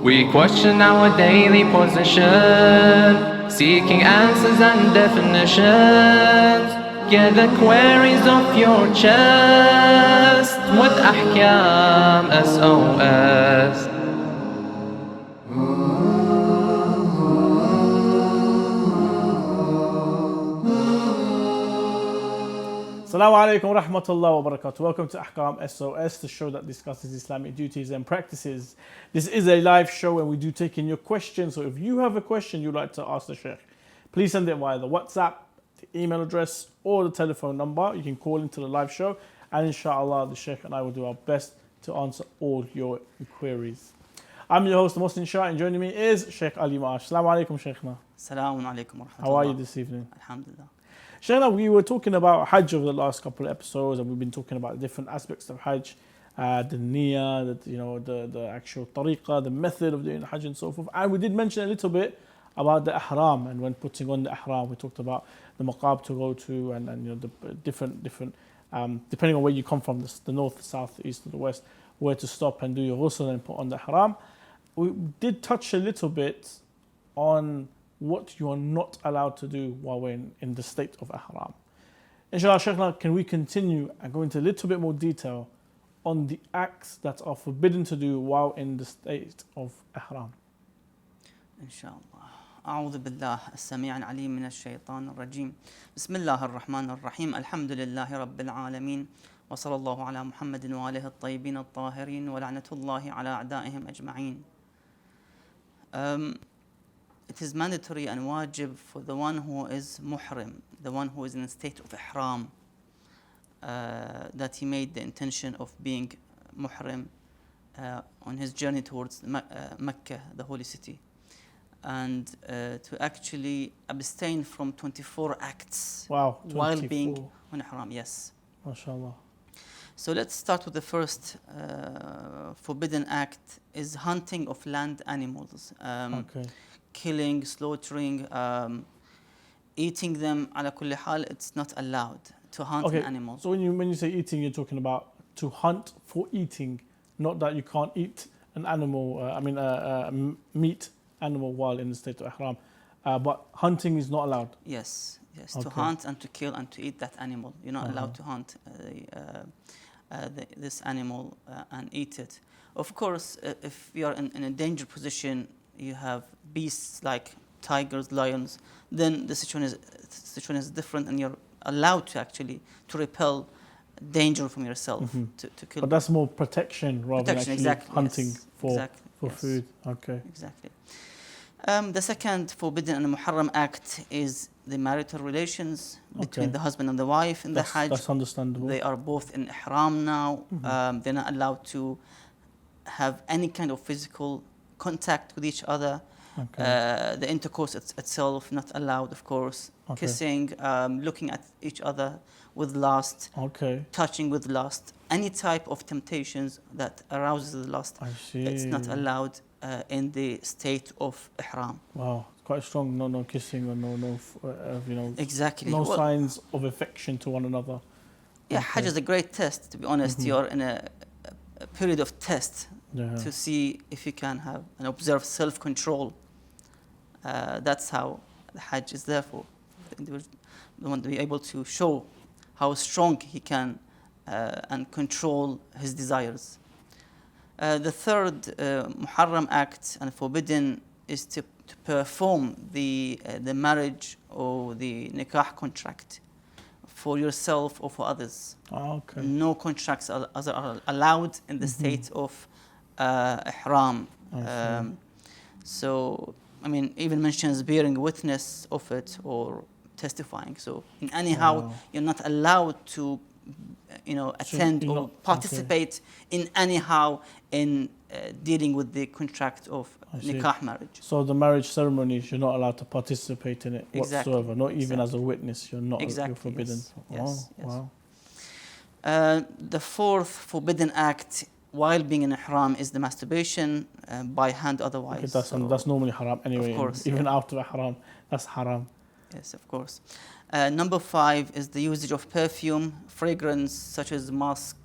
We question our daily position, seeking answers and definitions. Get the queries off your chest with Ahkam SOS. Assalamu alaikum wa rahmatullahi wa barakatuh. Welcome to Ahkam SOS, the show that discusses Islamic duties and practices. This is a live show and we do take in your questions. So if you have a question you'd like to ask the Sheikh, please send it via the WhatsApp, the email address, or the telephone number. You can call into the live show and inshallah the Sheikh and I will do our best to answer all your queries. I'm your host, Muslim Shah, and joining me is Sheikh Ali Maash. Assalamu alaikum, Sheikhna. Assalamu alaikum wa rahmatullah. How are you this evening? Alhamdulillah. Shayna, we were talking about Hajj over the last couple of episodes, and we've been talking about different aspects of Hajj, the niyyah, the actual tariqah, the method of doing Hajj and so forth. And we did mention a little bit about the ihram, and when putting on the ihram, we talked about the maqab to go to, and the different depending on where you come from, the north, the south, the east, or the west, where to stop and do your ghusl and put on the ihram. We did touch a little bit on what you are not allowed to do while we're in the state of ihram. Inshallah, Shaykhna, can we continue and go into a little bit more detail on the acts that are forbidden to do while in the state of ihram? Inshallah. أعوذ بالله السميع العليم من الشيطان الرجيم. بسم الله الرحمن الرحيم. الحمد لله رب العالمين. وصلى الله على محمد وآله الطيبين الطاهرين ولعنة الله على أعدائهم أجمعين. It is mandatory and wajib for the one who is muhrim, the one who is in a state of ihram, that he made the intention of being muhrim on his journey towards Mecca, the holy city, and to actually abstain from 24 acts. Wow, 24. While being on ihram, yes. MashaAllah. So let's start with the first forbidden act is hunting of land animals. Okay. Killing, slaughtering, eating them, ala kulli hal, it's not allowed to hunt an animal. So when you say eating, you're talking about to hunt for eating, not that you can't eat an animal, meat animal while in the state of ihram. But hunting is not allowed. Yes, yes, Okay. to hunt and to kill and to eat that animal. You're not allowed to hunt this animal and eat it. Of course, if you are in a danger position, you have beasts like tigers, lions, then the situation is different and you're allowed to actually to repel danger from yourself, to kill. But that's more protection rather than actually hunting yes, for yes. food. Okay. Exactly. The second forbidden and muharram act is the marital relations between the husband and the wife in the Hajj. That's understandable. They are both in ihram now. They're not allowed to have any kind of physical contact with each other. Okay. The intercourse itself not allowed, of course. Okay. Kissing, looking at each other with lust, Okay. touching with lust, any type of temptations that arouses the lust. I see. It's not allowed in the state of ihram. Wow, it's quite strong. No kissing or no Exactly. no Well, signs of affection to one another. yeah, Okay. Hajj is a great test, to be honest. You're in a period of test Yeah. to see if you can have and observe self-control. That's how the Hajj is there for. The individual want to be able to show how strong he can and control his desires. The third Muharram act and forbidden is to perform the marriage or the nikah contract for yourself or for others. Okay. No contracts are allowed in the state of ihram. So, I mean, even mentions bearing witness of it or testifying. So, in anyhow, you're not allowed to, attend or participate in anyhow in dealing with the contract of nikah marriage. So the marriage ceremonies, you're not allowed to participate in it whatsoever, not even as a witness. You're not. You're forbidden. Yes. Yes. Wow. The fourth forbidden act while being in ihram is the masturbation by hand otherwise. Okay, that's normally haram anyway. Of course, even after ihram, that's haram. Yes, of course. Number 5 is the usage of perfume, fragrance such as musk,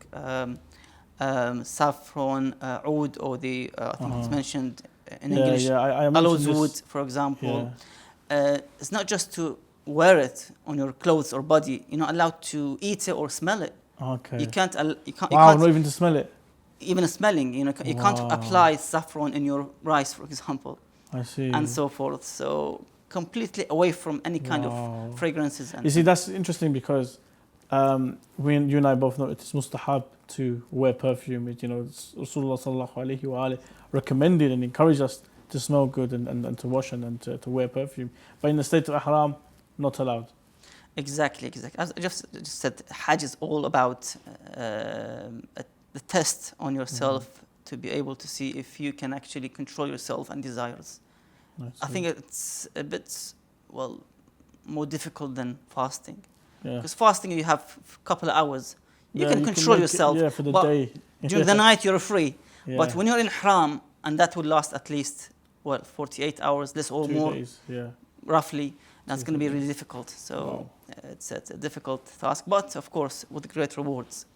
saffron, oud, or the I think it's mentioned in English, I aloes mentioned wood, this. for example. Yeah. It's not just to wear it on your clothes or body. You're not allowed to eat it or smell it. Okay. You can't. You Wow, can't not even to smell it. even smelling. You can't Wow. apply saffron in your rice, for example, I see. and so forth. So completely away from any kind Wow. of fragrances. And You see, that's interesting because when you and I both know it's mustahab to wear perfume. It, Rasulullah sallallahu alayhi wa alayhi recommended and encouraged us to smell good and to wash and to wear perfume. But in the state of ihram, not allowed. Exactly. As I just said, Hajj is all about the test on yourself to be able to see if you can actually control yourself and desires. I think it's a bit, more difficult than fasting. Yeah. Because fasting, you have a couple of hours. You Yeah, can control make it, yourself. for the but day. during the night, you're free. Yeah. But when you're in Ihram, and that will last at least, 48 hours, less or 2 more, days, yeah. roughly, that's 2 going to be days. really difficult. So Wow. it's a difficult task, but of course, with great rewards.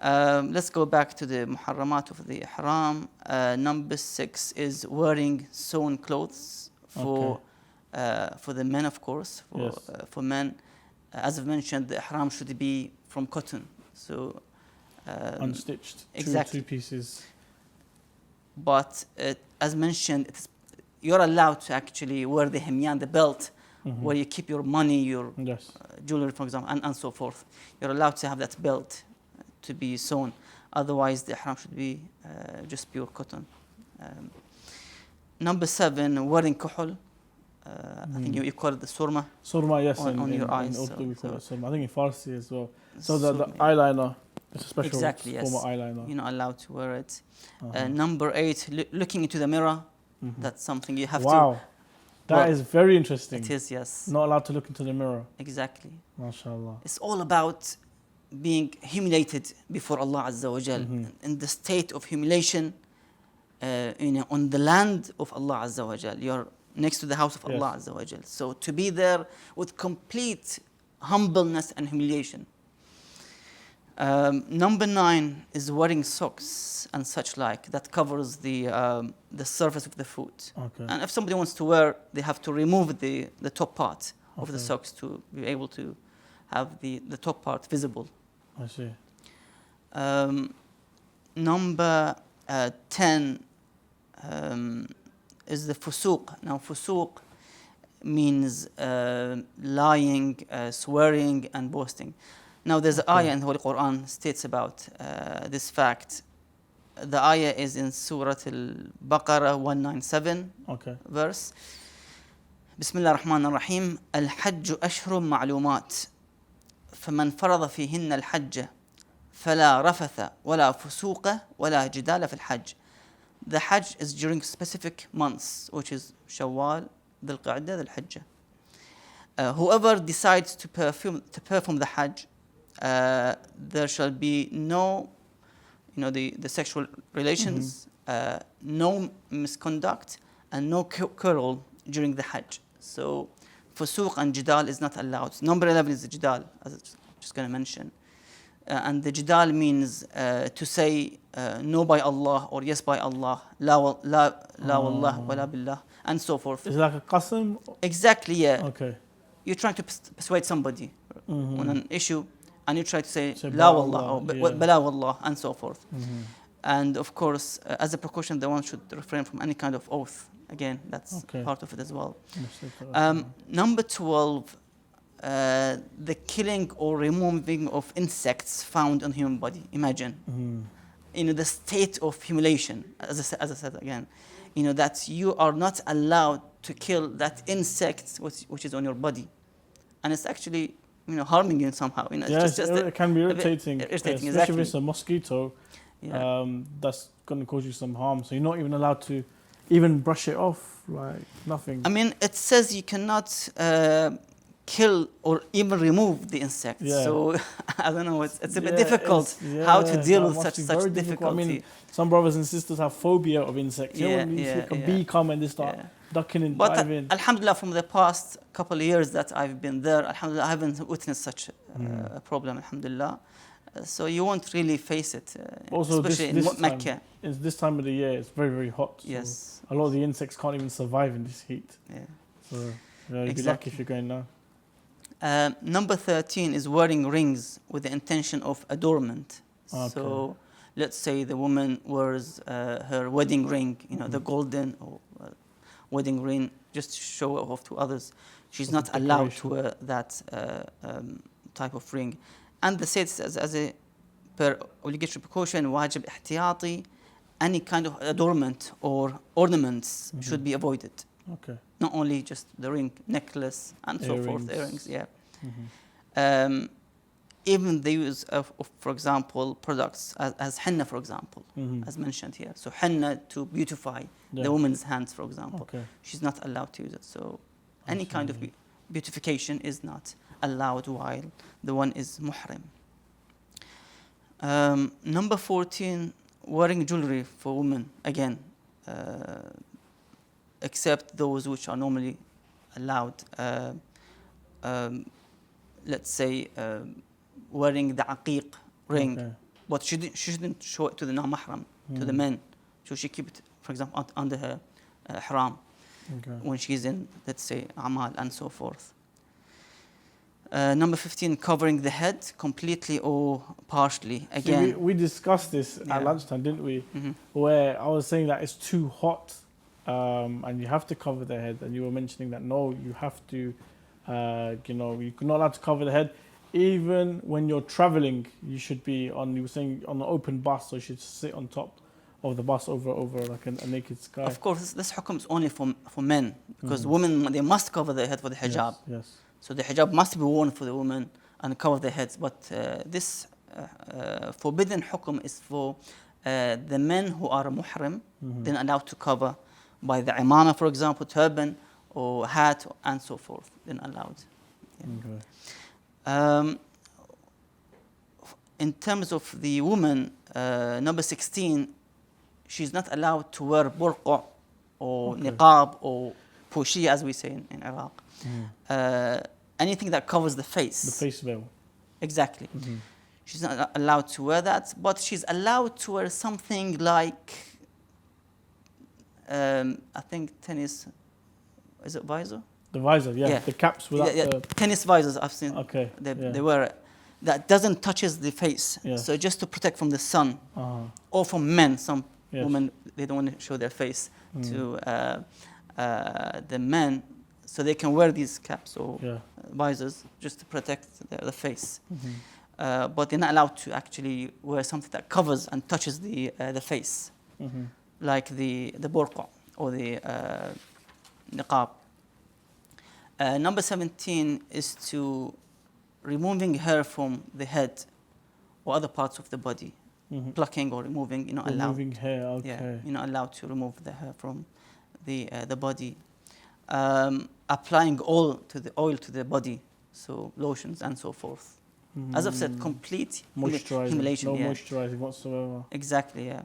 Let's go back to the muharramat of the ihram. Number 6 is wearing sewn clothes for the men, of course. For men, as I've mentioned, the ihram should be from cotton. So Unstitched. Exactly. Two pieces. But as mentioned, you're allowed to actually wear the himyan, the belt, where you keep your money, your Yes. jewelry, for example, and so forth. You're allowed to have that belt to be sewn. Otherwise, the ihram should be just pure cotton. Number 7, wearing kuhul. I think you call it the surma. Surma, yes, on your eyes, in Urdu we call so- it surma. I think in Farsi as well. So the Surma, yeah. eyeliner, it's a special Exactly, form yes. of eyeliner. You're not allowed to wear it. Uh-huh. Number 8, looking into the mirror. That's something you have to. Wow, that is very interesting. It is, yes. Not allowed to look into the mirror. Exactly. MashaAllah. It's all about being humiliated before Allah Azza wa Jal. In the state of humiliation, on the land of Allah Azza wa Jal. You're next to the house of Allah Azza wa Jal. So to be there with complete humbleness and humiliation. Number 9 is wearing socks and such like that covers the surface of the foot. Okay. And if somebody wants to wear, they have to remove the top part of the Okay. socks to be able to have the top part visible. I see. Number 10 is the fusuq. Now, fusuq means lying, swearing, and boasting. Now, there's an ayah in the Holy Quran states about this fact. The ayah is in Surah Al-Baqarah 197 Okay. verse. بسم الله الرحمن الرحيم الحج أشهر معلومات فمن فرض فيهن الحج فلا رفث ولا فسوق ولا جدال في الحج. The Hajj is during specific months, which is Shawwal, Dhul Qa'dah, Dhul Hijjah. Whoever decides to perform the Hajj, there shall be no, the sexual relations, no misconduct, and no quarrel during the Hajj. So, fusuq and jidal is not allowed. Number 11 is the jidal, as I'm just going to mention. And the jidal means to say no by Allah or yes by Allah, la wallah wa la billah, and so forth. Is it like a qasam? Exactly, yeah. Okay. You're trying to persuade somebody on an issue, and you try to say Say la ba wallah Allah, or yeah. bala wallah, and so forth. And of course, as a precaution, the one should refrain from any kind of oath. Again, that's Okay. part of it as well. Understood. Number 12, the killing or removing of insects found on human body. Imagine, the state of humiliation. As I said again, that you are not allowed to kill that insect which is on your body, and it's actually harming you somehow. Yes, it can be irritating, irritating, especially exactly. if it's a mosquito. Yeah. That's going to cause you some harm. So you're not even allowed to even brush it off, like nothing. I mean, it says you cannot kill or even remove the insect. Yeah. So I don't know. It's a bit difficult how to deal with such difficulty. I mean, some brothers and sisters have phobia of insects. When you see like a bee come and they start ducking and diving. But Alhamdulillah, from the past couple of years that I've been there, Alhamdulillah, I haven't witnessed such a problem. Alhamdulillah. So you won't really face it, Also, especially this in Mecca. It's this time of the year. It's very, very hot. So Yes. A lot of the insects can't even survive in this heat. Yeah. So you'd be lucky if you're going now. Number 13 is wearing rings with the intention of adornment. Okay. So let's say the woman wears her wedding ring, the golden or wedding ring, just to show off to others. She's not allowed to wear that type of ring. And the says as a per obligatory precaution, wajib ihtiyati, any kind of adornment or ornaments should be avoided. Okay. Not only just the ring, necklace, and so forth, earrings, yeah. Even the use of, for example, products as henna, for example, as mentioned here. So henna to beautify the woman's hands, for example. Okay. She's not allowed to use it. So any kind of beautification is not allowed while the one is muhrim. Number 14, wearing jewelry for women, again, except those which are normally allowed. Let's say wearing the aqiq ring, but she shouldn't show it to the non-mahram, to the men. So she keep it, for example, under her ihram when she's in, let's say, amal and so forth. Number 15, covering the head completely or partially. Again, see, we discussed this at lunchtime, didn't we? Where I was saying that it's too hot and you have to cover the head, and you were mentioning that no, you have to, you're not allowed to cover the head. Even when you're traveling, you should be on, you were saying, on an open bus, so you should sit on top of the bus over like a naked sky. Of course, this hukum is only for men, because women, they must cover their head for the hijab. Yes. So the hijab must be worn for the women and cover their heads. But this forbidden hukum is for the men who are muhrim, then allowed to cover by the imama, for example, turban or hat and so forth, then allowed. Yeah. In terms of the woman, number 16, she's not allowed to wear burqa or niqab or pushi, as we say in Iraq. Anything that covers the face. The face veil. Exactly. She's not allowed to wear that, but she's allowed to wear something like, I think tennis, is it visor? The visor, yeah. The caps without the... Tennis visors, I've seen. Okay. They wear it. That doesn't touches the face. So just to protect from the sun. Or from men. Some women, they don't want to show their face to the men. So they can wear these caps or visors just to protect the face. But they're not allowed to actually wear something that covers and touches the face. Like the burqa or the niqab. Number 17 is to removing hair from the head or other parts of the body. Plucking or removing, you're not allowed. Removing hair, okay. Yeah, you're not allowed to remove the hair from the body. Applying oil to the body, so lotions and so forth. As I've said, complete humiliation. No moisturizing whatsoever. Exactly, yeah.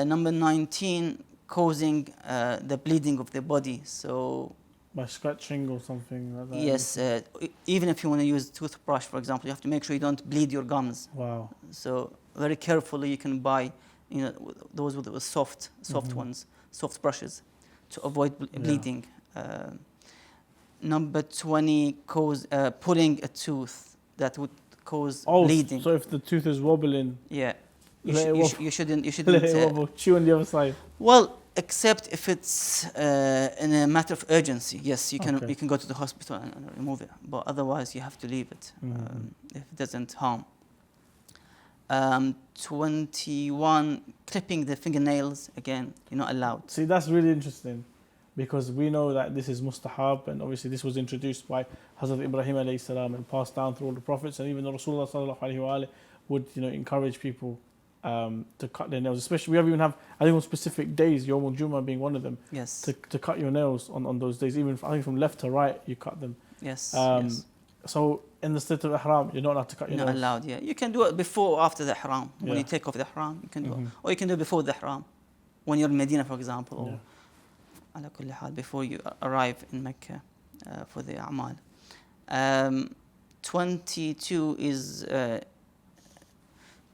Number 19, causing the bleeding of the body. So by scratching or something like that. Yes, even if you want to use toothbrush, for example, you have to make sure you don't bleed your gums. Wow. So very carefully, you can buy, those with the soft ones, soft brushes, to avoid bleeding. Number 20, pulling a tooth that would cause bleeding. So if the tooth is wobbling, you shouldn't let it wobble, chew on the other side. Well, except if it's in a matter of urgency, yes, you can go to the hospital and remove it. But otherwise, you have to leave it if it doesn't harm. 21, clipping the fingernails. Again, you're not allowed. See, that's really interesting, because we know that this is mustahab, and obviously this was introduced by Hazrat Ibrahim alayhi salam and passed down through all the prophets, and even the Rasulullah sallallahu alayhi wa would encourage people to cut their nails. Especially, we even have, I think, on specific days, Yawm al-Jum'ah being one of them. Yes. To cut your nails on those days, even I think from left to right, you cut them. Yes. So in the state of ihram, you're not allowed to cut your nails. Not allowed. Yeah, you can do it before or after the ihram. When you take off the ihram, you can do it, or you can do it before the ihram, when you're in Medina, for example, or ala kulli hal, before you arrive in Mecca for the a'mal. 22 is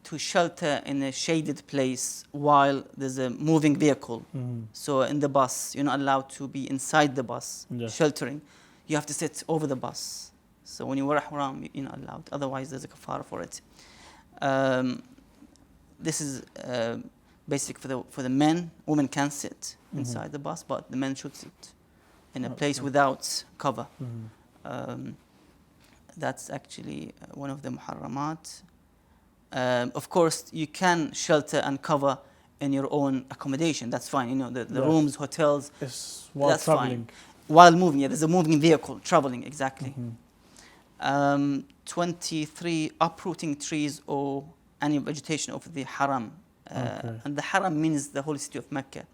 to shelter in a shaded place while there's a moving vehicle. So in the bus, you're not allowed to be inside the bus sheltering. You have to sit over the bus. So when you wear ihram, you're not allowed. Otherwise, there's a kafara for it. This is basic for the men. Women can sit inside the bus, but the men should sit in a place without cover. That's actually one of the muharramat. Of course, you can shelter and cover in your own accommodation. That's fine. You know, the rooms, hotels. It's while that's traveling. fine. While moving, there's a moving vehicle traveling, exactly. 23, uprooting trees or any vegetation of the haram. And the haram means the holy city of Mecca.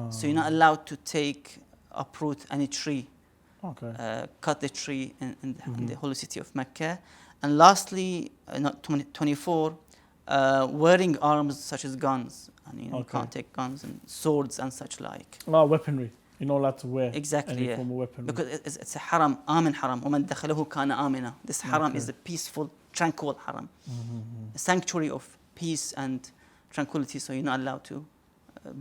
So you're not allowed to uproot any tree. Cut the tree in the holy city of Mecca. And lastly, 24, wearing arms such as guns. And you can't take guns and swords and such like. Weaponry. You're not allowed to wear any form of weaponry. Because it's a haram, amin haram. وَمَنْ دَخَلَهُ كَانَ آمِنًا. This haram is a peaceful, tranquil haram. A sanctuary of peace and tranquility, so you're not allowed to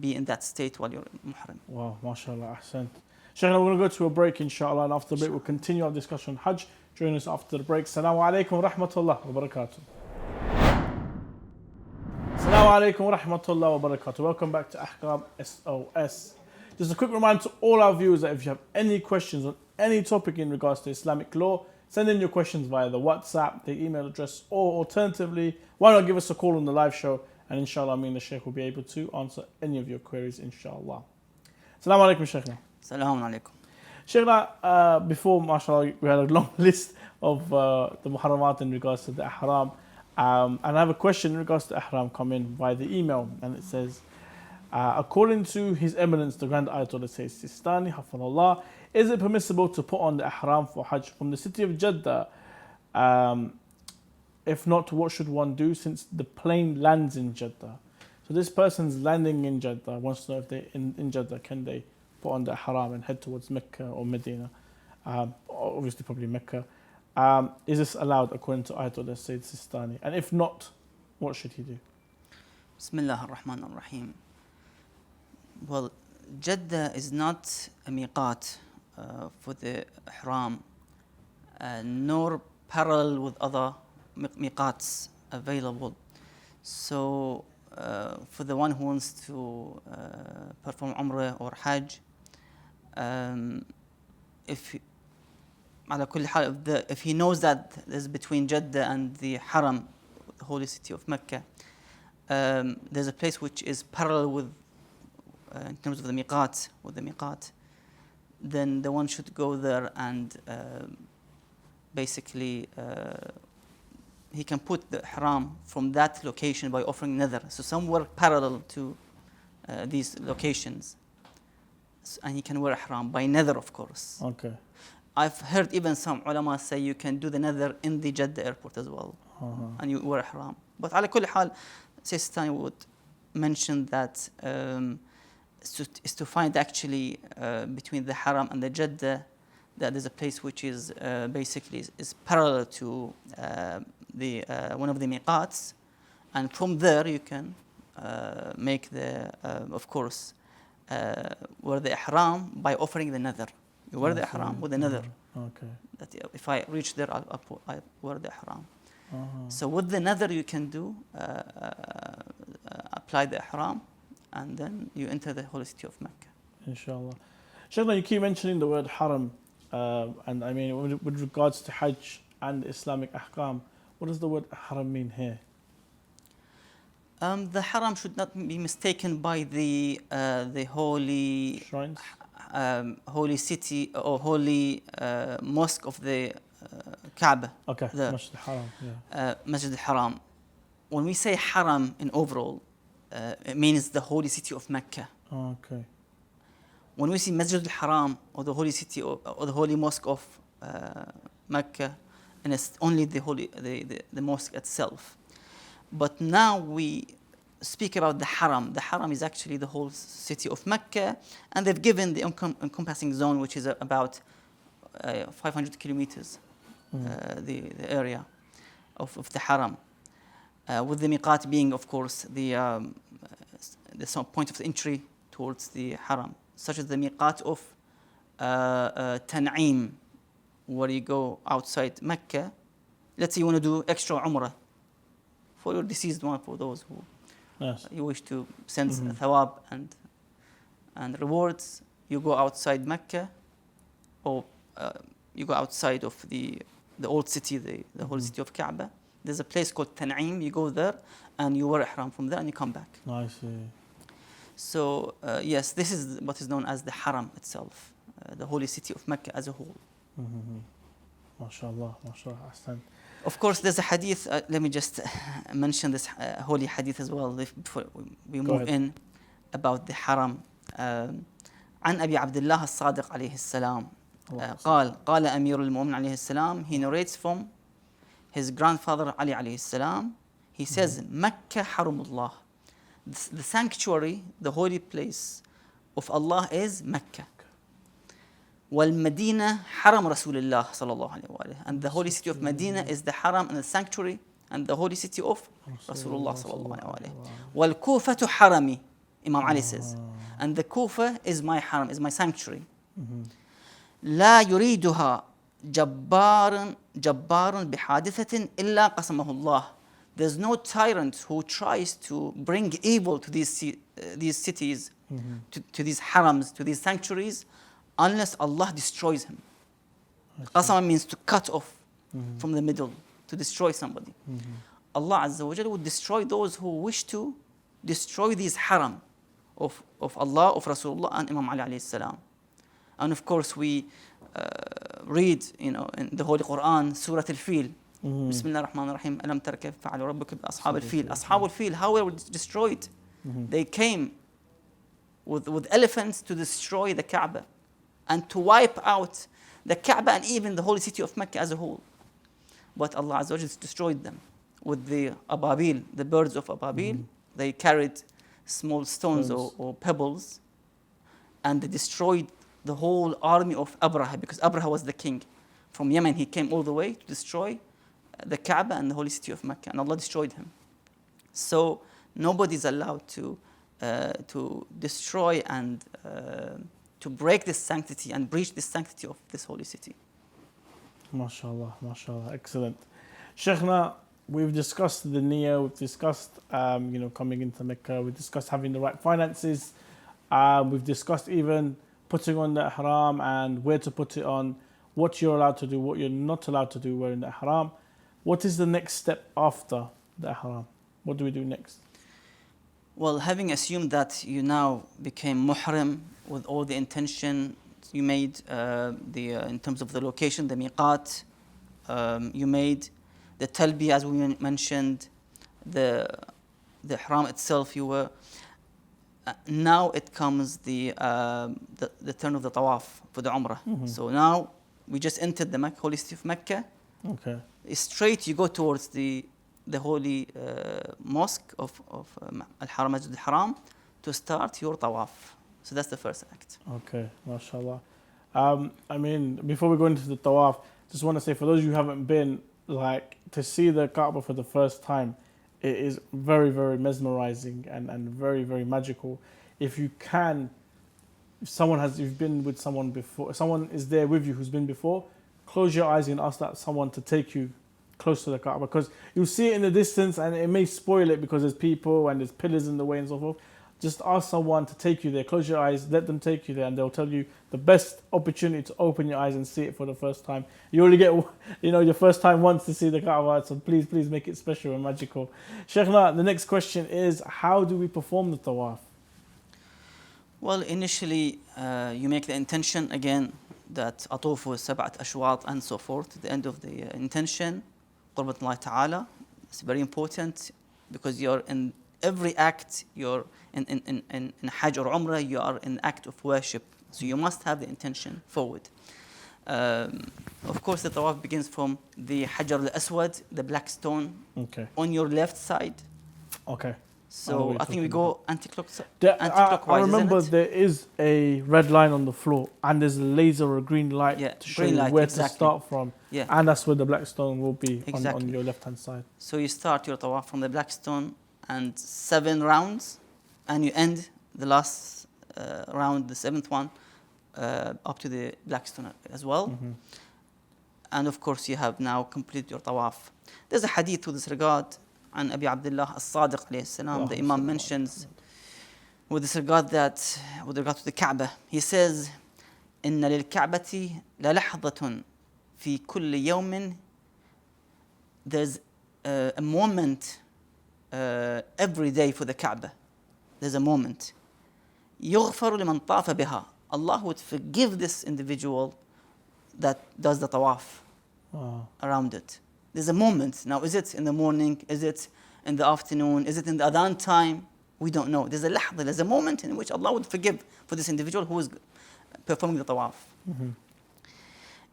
be in that state while you're muhrim. Wow, mashallah, ahsant. Shaykhna, we're going to go to a break, inshallah, and after the break, we'll continue our discussion on Hajj. Join us after the break. Assalamu alaikum wa rahmatullah wa barakatuh. Assalamu alaikum wa rahmatullah wa barakatuh. Welcome back to Ahkam SOS. Just a quick reminder to all our viewers that if you have any questions on any topic in regards to Islamic law, send in your questions via the WhatsApp, the email address, or alternatively, why not give us a call on the live show, and inshallah, me and the Shaykh will be able to answer any of your queries, inshallah. Assalamu alaikum, Shaykhna. Assalamu alaikum. Shaykhna, before, mashallah, we had a long list of the muharramat in regards to the ihram. And I have a question in regards to ihram come in via the email, and it says, according to His Eminence, the Grand Ayatollah Sayyid Sistani, Hafidhullah, is it permissible to put on the ihram for Hajj from the city of Jeddah? If not, what should one do since the plane lands in Jeddah? So this person's landing in Jeddah, wants to know if they in Jeddah, can they put on the ihram and head towards Mecca or Medina? Obviously, probably Mecca. Is this allowed according to Ayatollah Sayyid Sistani? And if not, what should he do? Bismillah ar-Rahman ar-Rahim. Well, Jeddah is not a miqat for the ihram, nor parallel with other miqats available. So, for the one who wants to perform Umrah or Hajj, if he knows that there's between Jeddah and the Haram, the holy city of Mecca, there's a place which is parallel with in terms of the miqat, then the one should go there and basically he can put the ihram from that location by offering nadhr. So somewhere parallel to these locations, and he can wear ihram by nadhr, of course. Okay. I've heard even some ulama say you can do the nadhr in the Jeddah airport as well, and you wear ihram. But ala kulli hal, Sistani would mention that is to find actually between the Haram and the Jeddah that there's a place which is basically is parallel to the one of the miqats, and from there you can make the of course wear the ihram by offering the nadhr. You wear the ihram with the nadhr. Okay. That if I reach there, I wear the ihram. So with the nadhr you can do apply the ihram, and then you enter the holy city of Mecca. Inshallah. Shaykhna, you keep mentioning the word haram, and I mean with regards to Hajj and Islamic ahkam, what does the word haram mean here? The haram should not be mistaken by the holy Shrines? Holy city or holy mosque of the Kaaba. Okay, the Masjid al-Haram, yeah. Masjid al-Haram. When we say haram in overall, it means the holy city of Mecca. Okay. When we see Masjid al-Haram or the holy city or the holy mosque of Mecca, and it's only the mosque itself. But now we speak about the Haram. The Haram is actually the whole city of Mecca, and they've given the encompassing zone, which is about 500 kilometers, the area of the Haram. with the miqat being, of course, the point of entry towards the haram, such as the miqat of Tan'im, where you go outside Mecca. Let's say you want to do extra umrah for your deceased one, for those who you wish to send thawab and rewards. You go outside Mecca, or you go outside of the old city, the whole city of Kaaba. There's a place called Tan'im. You go there and you wear ihram from there and you come back. I see. So yes, this is what is known as the haram itself, the holy city of Mecca as a whole. MashaAllah, MashaAllah, Ahsan. Of course, there's a hadith. Let me just mention this holy hadith as well before we move in about the haram. عن أبي عبد الله الصادق عليه السلام قال أمير المؤمنين عليه السلام. He narrates from his grandfather Ali عليه السلام. He says, Mecca harumullah. The sanctuary, the holy place of Allah is Mecca. والمدينة حرم رسول الله صلى الله عليه وآله. And the holy city of Medina is the haram and the sanctuary and the holy city of Rasulullah صلى الله عليه وآله. والكوفة حرمي. Imam Ali says. And the Kufa is my haram, is my sanctuary. لا يريدها جبار بحادثة إلا قسمه الله. There's no tyrant who tries to bring evil to these cities, to these harams, to these sanctuaries, unless Allah destroys him. Qasama means to cut off from the middle, to destroy somebody. Allah Azza wa Jalla would destroy those who wish to destroy these haram of Allah, of Rasulullah, and Imam Ali alayhi salam. And of course we read, in the Holy Quran, Surah Al-Fil. Bismillah ar-Rahman ar-Rahim. Alam tara kayfa fa'ala rabbuka bi ashab al-fil. Ashab al-fil, how were destroyed? They came with elephants to destroy the Kaaba and to wipe out the Kaaba and even the holy city of Mecca as a whole. But Allah Azza wa Jalla destroyed them with the ababil, the birds of ababil. They carried small stones or pebbles, and they destroyed the whole army of Abraha, because Abraha was the king. From Yemen he came all the way to destroy the Kaaba and the holy city of Mecca, and Allah destroyed him. So nobody is allowed to destroy and to break this sanctity and breach this sanctity of this holy city. MashaAllah, MashaAllah, excellent. Shaykhna, we've discussed the niyyah, we've discussed coming into Mecca, we've discussed having the right finances, we've discussed even putting on the ihram and where to put it on, what you're allowed to do, what you're not allowed to do wearing the ihram. What is the next step after the ihram? What do we do next? Well, having assumed that you now became muhrim with all the intention you made, in terms of the location, the miqat, you made the talbi, as we mentioned, the ihram itself, you were. Now it comes the turn of the tawaf for the umrah. So now we just entered the holy city of Mecca. Okay. Straight you go towards the holy mosque of Al-Haram, Masjid Al-Haram, to start your tawaf. So that's the first act. Okay, mashallah. I mean, before we go into the tawaf, just want to say, for those of you who haven't been, to see the Kaaba for the first time, it is very, very mesmerizing and very, very magical. If you can, you've been with someone before, if someone is there with you who's been before, close your eyes and ask that someone to take you close to the Kaaba, because you'll see it in the distance and it may spoil it because there's people and there's pillars in the way and so forth. Just ask someone to take you there, close your eyes, let them take you there, and they'll tell you the best opportunity to open your eyes and see it for the first time. You only get, your first time once to see the Kaaba, so please make it special and magical. Shaykhna, the next question is, how do we perform the tawaf? Well, initially, you make the intention again that atufu sab'at ashwat and so forth. At the end of the intention, qurbat Allah Ta'ala. It's very important because you're in every act, you're in Hajj or Umrah, you are in act of worship. So you must have the intention forward. Of course, the tawaf begins from the Hajar al-Aswad, the black stone, on your left side. Okay. So I think we go anti-clockwise, I remember isn't it? there is a red line on the floor and there's a laser or a green light Yeah, to show green you light, where exactly. to start from. Yeah. And that's where the black stone will be on Exactly. your left-hand side. So you start your tawaf from the black stone and 7 rounds, and you end the last round, the 7th one, up to the black stone as well. Mm-hmm. And of course, you have now completed your tawaf. There's a hadith to this regard, عن أبي عبد الله الصادق عليه السلام. The Imam mentions with this regard that, with regard to the Kaaba, he says, إن للكعبة للحظة في كل يوم. There's a moment every day for the Kaaba. There's a moment. يغفر لمن طاف بها. Allah would forgive this individual that does the tawaf around it. There's a moment. Now, is it in the morning? Is it in the afternoon? Is it in the adhan time? We don't know. There's a lahza, there's a moment in which Allah would forgive for this individual who is performing the tawaf.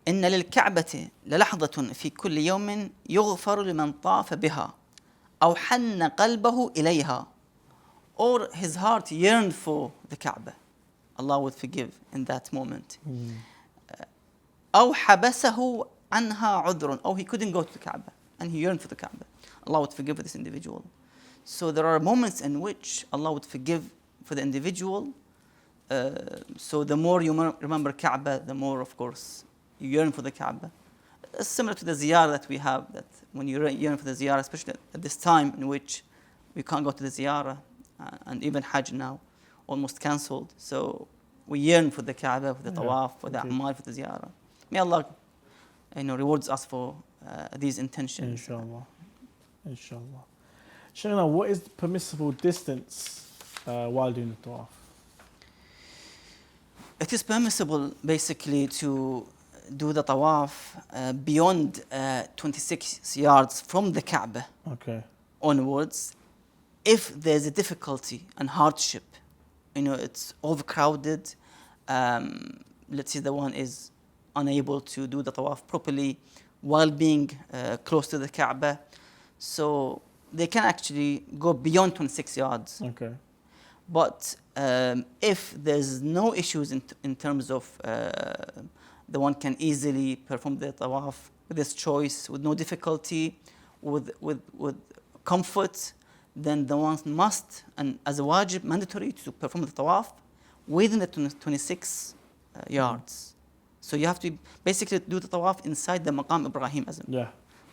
إن للكعبة للحظة في كل يوم يغفر لمن طاف بها أو حن قلبه إليها, or his heart yearned for the Kaaba. Allah would forgive in that moment. أو حبسه عنها عذر, or he couldn't go to the Kaaba and he yearned for the Kaaba. Allah would forgive this individual. So there are moments in which Allah would forgive for the individual. So the more you remember Kaaba, the more, of course, you yearn for the Kaaba. It's similar to the ziyarah that we have, that when you yearn for the ziyarah, especially at this time in which we can't go to the ziyarah, and even Hajj now, almost cancelled. So we yearn for the Kaaba, for the tawaf, for the amal, for the ziyarah. May Allah, rewards us for these intentions. Inshallah. Inshallah. Shaykhna, what is the permissible distance while doing the tawaf? It is permissible basically to do the tawaf beyond 26 yards from the Kaaba onwards, if there's a difficulty and hardship. It's overcrowded. Let's say the one is unable to do the tawaf properly while being close to the Kaaba. So they can actually go beyond 26 yards. Okay. But if there's no issues in terms of the one can easily perform the tawaf with his choice, with no difficulty, with comfort, then the one must, and as a wajib, mandatory to perform the tawaf within the 26 yards. So you have to basically do the tawaf inside the maqam Ibrahim, as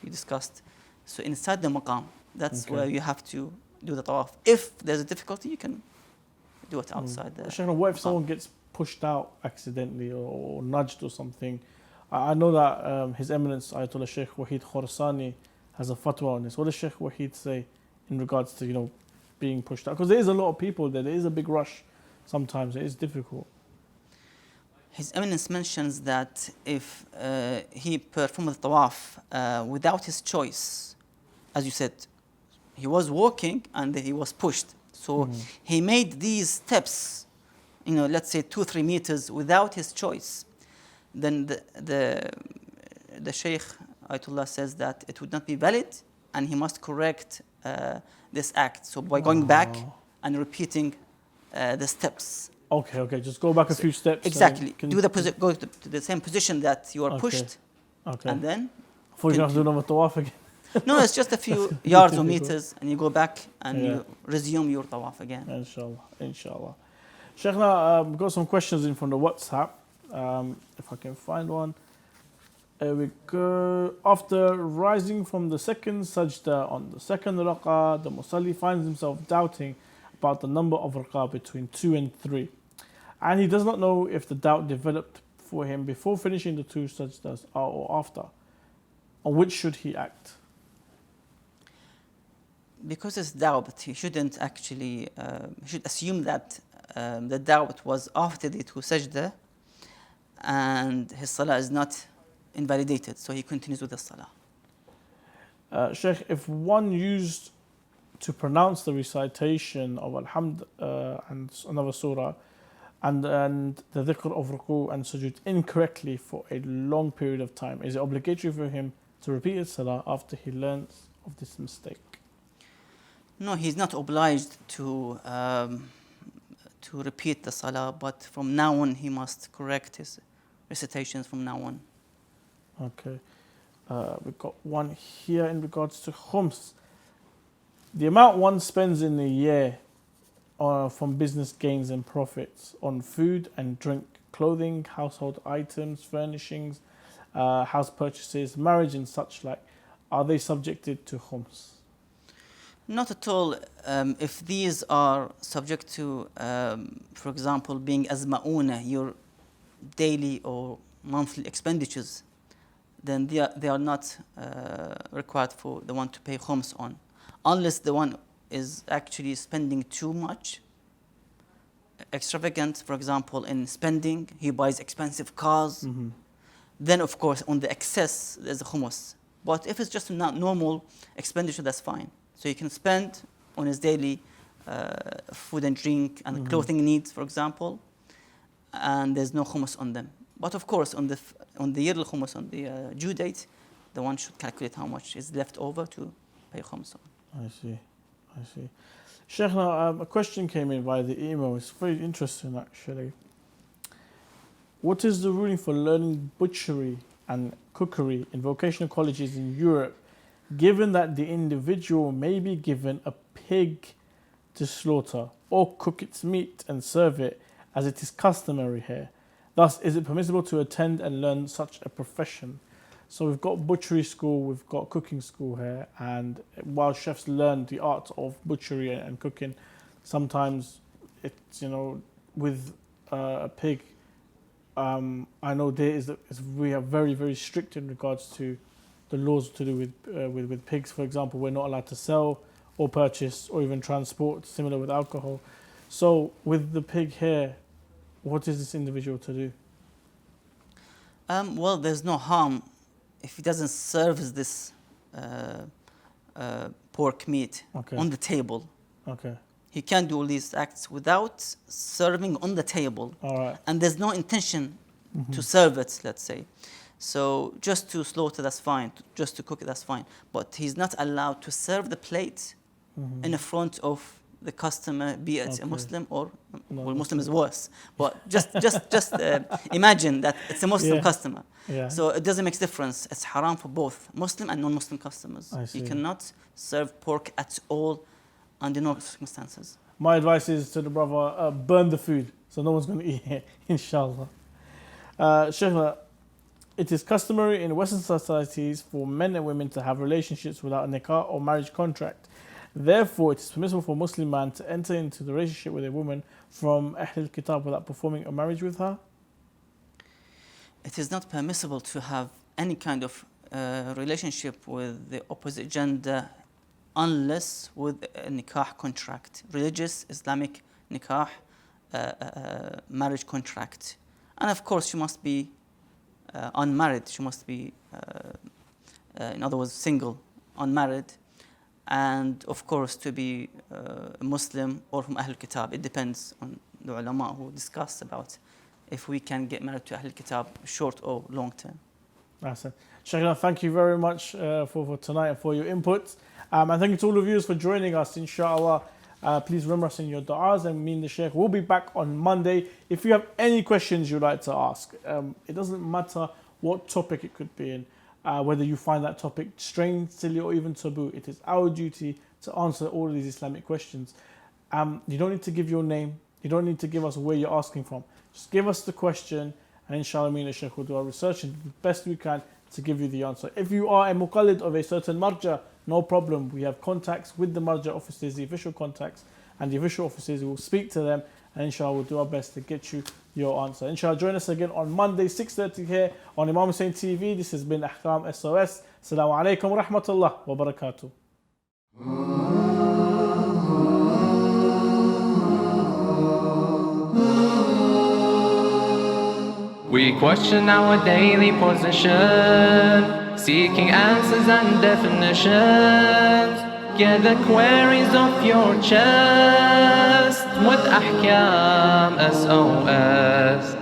we discussed. So inside the maqam, that's where you have to do the tawaf. If there's a difficulty, you can do it outside there. Shaykhna, what if someone gets pushed out accidentally or nudged or something? I know that His Eminence Ayatollah Sheikh Wahid Khorasani has a fatwa on this. What does Sheikh Wahid say in regards to being pushed out? Because there is a lot of people there. There is a big rush. Sometimes it is difficult. His Eminence mentions that if he performed the tawaf without his choice, as you said, he was walking and he was pushed. So he made these steps, let's say 2-3 meters without his choice. Then the Shaykh Ayatollah says that it would not be valid and he must correct this act. So by going back and repeating the steps. Okay. Just go back a few steps. Exactly. Go to the same position that you are pushed. Okay. And then. I thought you have to do another tawaf again. No, it's just a few yards or meters, and you go back and you resume your tawaf again. Inshallah. Shaykhna, we've got some questions in from the WhatsApp. If I can find one. There we go. After rising from the second sajda on the second rak'ah, the musalli finds himself doubting about the number of rak'ah between 2 and 3. And he does not know if the doubt developed for him before finishing the 2 sajdas or after. On which should he act? Because it's doubt, he shouldn't actually, he should assume that the doubt was after the 2 sajda and his salah is not invalidated, so he continues with the salah. Sheikh, if one used to pronounce the recitation of Alhamd and another surah and the dhikr of ruku and sujood incorrectly for a long period of time, is it obligatory for him to repeat his salah after he learns of this mistake? No, he's not obliged to repeat the salah, but from now on he must correct his recitations from now on. Okay. We've got one here in regards to khums. The amount one spends in a year from business gains and profits on food and drink, clothing, household items, furnishings, house purchases, marriage and such like, are they subjected to khums? Not at all. If these are subject to, for example, being as ma'una, your daily or monthly expenditures, then they are not required for the one to pay khums on, unless the one is actually spending too much, extravagant, for example, in spending, he buys expensive cars, then of course on the excess there's a khumus. But if it's just not normal expenditure, that's fine. So you can spend on his daily food and drink and clothing needs, for example, and there's no khumus on them. But of course, on the yearly khumus, on the due date, the one should calculate how much is left over to pay khumus on. I see. Sheikhna, a question came in via the email. It's very interesting, actually. What is the ruling for learning butchery and cookery in vocational colleges in Europe, given that the individual may be given a pig to slaughter or cook its meat and serve it as it is customary here? Thus, is it permissible to attend and learn such a profession? So we've got butchery school, we've got cooking school here, and while chefs learn the art of butchery and cooking, sometimes it's, with a pig, I know we are very, very strict in regards to the laws to do with pigs. For example, we're not allowed to sell or purchase or even transport, similar with alcohol. So with the pig here, what is this individual to do? Well, there's no harm if he doesn't serve this pork meat on the table. Okay. He can do all these acts without serving on the table. All right. And there's no intention to serve it, let's say. So just to slaughter, that's fine. Just to cook it, that's fine. But he's not allowed to serve the plate in the front of the customer, be it a Muslim or well, Muslim is worse. But just imagine that it's a Muslim customer. Yeah. So it doesn't make difference. It's haram for both Muslim and non-Muslim customers. You cannot serve pork at all under no circumstances. My advice is to the brother, burn the food so no one's going to eat it, inshallah. Sheikhna, it is customary in Western societies for men and women to have relationships without a nikah or marriage contract. Therefore, it is permissible for a Muslim man to enter into the relationship with a woman from Ahl Kitab without performing a marriage with her? It is not permissible to have any kind of relationship with the opposite gender unless with a nikah contract, religious Islamic nikah, marriage contract. And of course, she must be unmarried. She must be, in other words, single, unmarried. And of course, to be a Muslim or from Ahl Kitab. It depends on the ulama who discuss about if we can get married to Ahl Kitab short or long term. Awesome. Sheikhna, thank you very much for tonight and for your input. And thank you to all of you for joining us, inshallah. Please remember us in your du'as, and me and the Sheikh will be back on Monday. If you have any questions you'd like to ask, it doesn't matter what topic it could be in, whether you find that topic strange, silly, or even taboo. It is our duty to answer all of these Islamic questions. You don't need to give your name. You don't need to give us where you're asking from. Just give us the question, and inshallah, me and the Sheikh will do our research and do the best we can to give you the answer. If you are a muqallid of a certain marja, no problem. We have contacts with the marja offices, the official contacts, and the official offices. We will speak to them, and inshallah, we'll do our best to get you your answer. Inshallah, join us again on Monday, 6:30 here on Imam Hussein TV. This has been Ahkam SOS. Assalamu alaikum wa rahmatullah wa barakatuh. We question our daily position, seeking answers and definitions. Get the queries off your chest with Ahkam SOS.